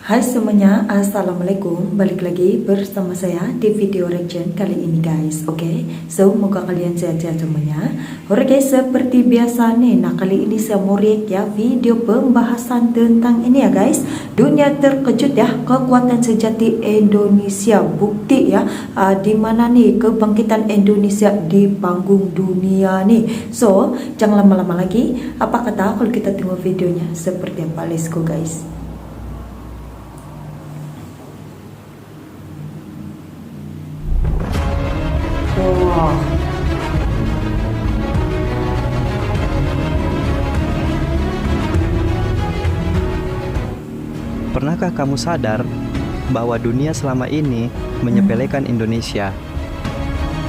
Hai semuanya, Assalamualaikum. Balik lagi bersama saya di video reaction kali ini guys. Oke, semoga kalian sehat-sehat semuanya. Oke guys, seperti biasa nih, nah kali ini saya mau react ya video pembahasan tentang ini ya guys. Dunia terkejut ya, kekuatan sejati Indonesia. Bukti ya, dimana nih kebangkitan Indonesia di panggung dunia nih. So, jangan lama-lama lagi. Apa kata kalau kita tengok videonya seperti apa? Let's go guys. Wah, Pernahkah kamu sadar bahwa dunia selama ini menyepelekan Indonesia?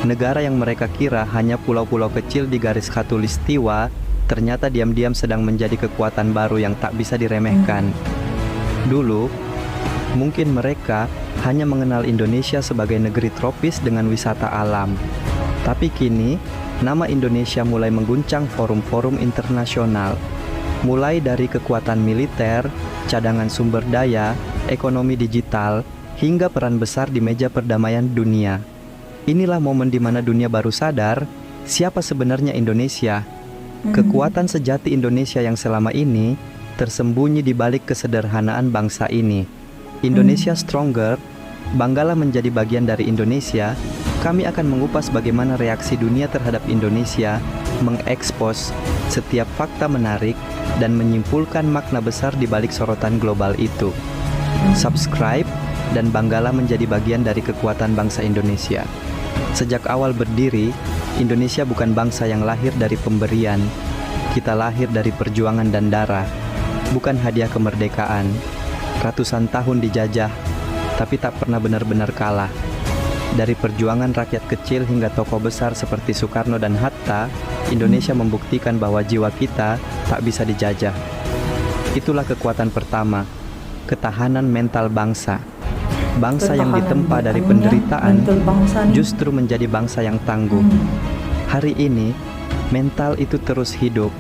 Negara yang mereka kira hanya pulau-pulau kecil di garis khatulistiwa, ternyata diam-diam sedang menjadi kekuatan baru yang tak bisa diremehkan. Dulu, mungkin mereka hanya mengenal Indonesia sebagai negeri tropis dengan wisata alam. Tapi kini, nama Indonesia mulai mengguncang forum-forum internasional. Mulai dari kekuatan militer, cadangan sumber daya, ekonomi digital, hingga peran besar di meja perdamaian dunia. Inilah momen di mana dunia baru sadar siapa sebenarnya Indonesia. Kekuatan sejati Indonesia yang selama ini tersembunyi di balik kesederhanaan bangsa ini. Indonesia Stronger, banggalah menjadi bagian dari Indonesia. Kami akan mengupas bagaimana reaksi dunia terhadap Indonesia, mengekspos setiap fakta menarik, dan menyimpulkan makna besar di balik sorotan global itu. Subscribe dan banggalah menjadi bagian dari kekuatan bangsa Indonesia. Sejak awal berdiri, Indonesia bukan bangsa yang lahir dari pemberian. Kita lahir dari perjuangan dan darah, bukan hadiah kemerdekaan. Ratusan tahun dijajah, tapi tak pernah benar-benar kalah. Dari perjuangan rakyat kecil hingga tokoh besar seperti Soekarno dan Hatta, Indonesia membuktikan bahwa jiwa kita tak bisa dijajah. Itulah kekuatan pertama, ketahanan mental bangsa. Bangsa yang ditempa dari penderitaan justru menjadi bangsa yang tangguh. Hari ini, mental itu terus hidup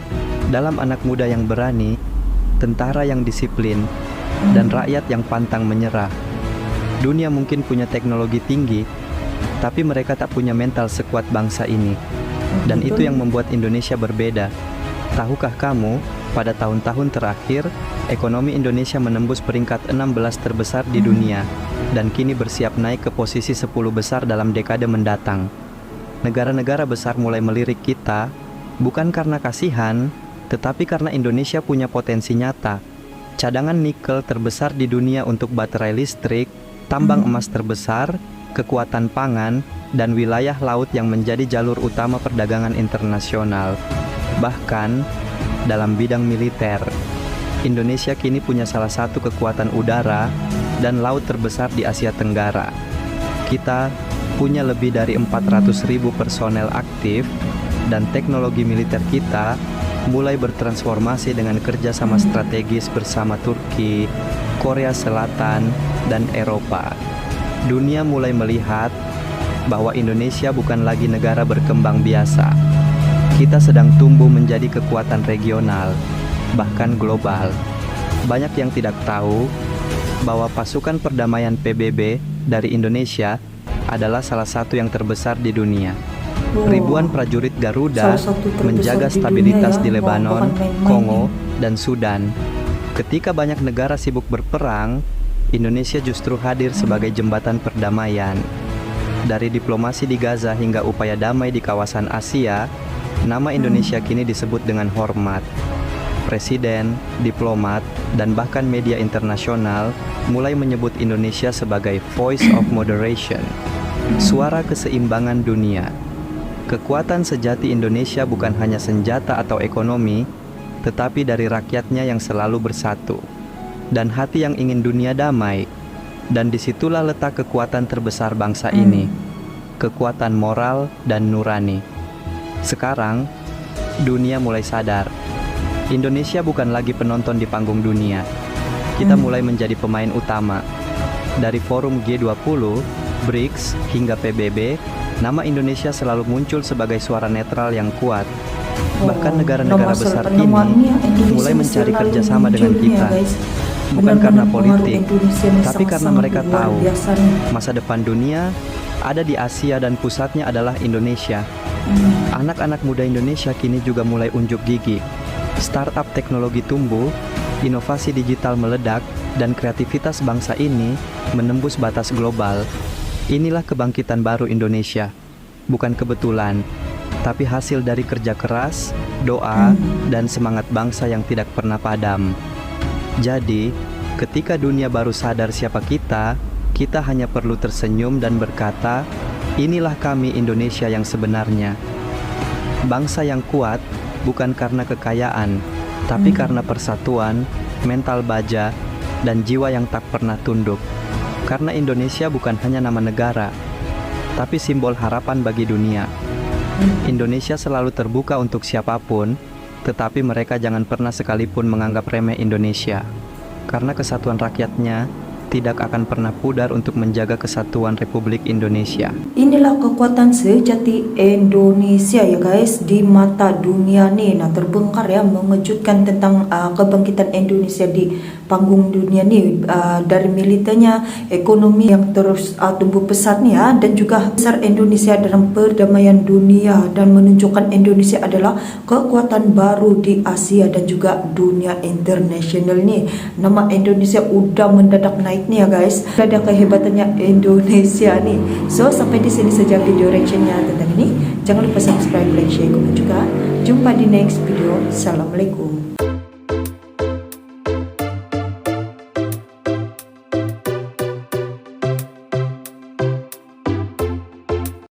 dalam anak muda yang berani, tentara yang disiplin, dan rakyat yang pantang menyerah. Dunia mungkin punya teknologi tinggi, tapi mereka tak punya mental sekuat bangsa ini. Dan itu yang membuat Indonesia berbeda. Tahukah kamu, pada tahun-tahun terakhir, ekonomi Indonesia menembus peringkat 16 terbesar di dunia, dan kini bersiap naik ke posisi 10 besar dalam dekade mendatang. Negara-negara besar mulai melirik kita, bukan karena kasihan, tetapi karena Indonesia punya potensi nyata. Cadangan nikel terbesar di dunia untuk baterai listrik, tambang emas terbesar, kekuatan pangan, dan wilayah laut yang menjadi jalur utama perdagangan internasional. Bahkan, dalam bidang militer, Indonesia kini punya salah satu kekuatan udara dan laut terbesar di Asia Tenggara. Kita punya lebih dari 400.000 personel aktif, dan teknologi militer kita mulai bertransformasi dengan kerjasama strategis bersama Turki, Korea Selatan, dan Eropa. Dunia mulai melihat bahwa Indonesia bukan lagi negara berkembang biasa. Kita sedang tumbuh menjadi kekuatan regional, bahkan global. Banyak yang tidak tahu bahwa pasukan perdamaian PBB dari Indonesia adalah salah satu yang terbesar di dunia. Ribuan prajurit Garuda menjaga stabilitas di Lebanon, Kongo, dan Sudan. Ketika banyak negara sibuk berperang, Indonesia justru hadir sebagai jembatan perdamaian. Dari diplomasi di Gaza hingga upaya damai di kawasan Asia, nama Indonesia kini disebut dengan hormat. Presiden, diplomat, dan bahkan media internasional mulai menyebut Indonesia sebagai voice of moderation, suara keseimbangan dunia. Kekuatan sejati Indonesia bukan hanya senjata atau ekonomi, tetapi dari rakyatnya yang selalu bersatu, dan hati yang ingin dunia damai. Dan disitulah letak kekuatan terbesar bangsa ini, kekuatan moral dan nurani. Sekarang, dunia mulai sadar, Indonesia bukan lagi penonton di panggung dunia. Kita mulai menjadi pemain utama. Dari forum G20, BRICS, hingga PBB, nama Indonesia selalu muncul sebagai suara netral yang kuat. Bahkan negara-negara besar kini mulai mencari kerjasama dengan kita. bukan karena pengaruh politik, Indonesia nih tapi karena sangat-sangat mereka luar tahu biasa nih. masa depan dunia ada di Asia dan pusatnya adalah Indonesia. Anak-anak muda Indonesia kini juga mulai unjuk gigi. Startup teknologi tumbuh, inovasi digital meledak, dan kreativitas bangsa ini menembus batas global. Inilah kebangkitan baru Indonesia. Bukan kebetulan, tapi hasil dari kerja keras, doa, dan semangat bangsa yang tidak pernah padam. Jadi, ketika dunia baru sadar siapa kita hanya perlu tersenyum dan berkata, inilah kami Indonesia yang sebenarnya. Bangsa yang kuat bukan karena kekayaan, tapi karena persatuan, mental baja, dan jiwa yang tak pernah tunduk. Karena Indonesia bukan hanya nama negara, tapi simbol harapan bagi dunia. Indonesia selalu terbuka untuk siapapun, tetapi mereka jangan pernah sekalipun menganggap remeh Indonesia. Karena kesatuan rakyatnya tidak akan pernah pudar untuk menjaga kesatuan Republik Indonesia. Inilah kekuatan sejati Indonesia ya guys di mata dunia nih. Nah, terbongkar ya, mengejutkan tentang kebangkitan Indonesia di panggung dunia nih, dari militernya, ekonomi yang terus tumbuh pesat nih ya, dan juga besar Indonesia dalam perdamaian dunia, dan menunjukkan Indonesia adalah kekuatan baru di Asia dan juga dunia internasional nih. Nama Indonesia udah mendadak naik nih ya guys. Ada kehebatannya Indonesia nih. So, sampai di sini saja video reactionnya tentang ini. Jangan lupa subscribe, like, share, komen juga. Jumpa di next video. Assalamualaikum.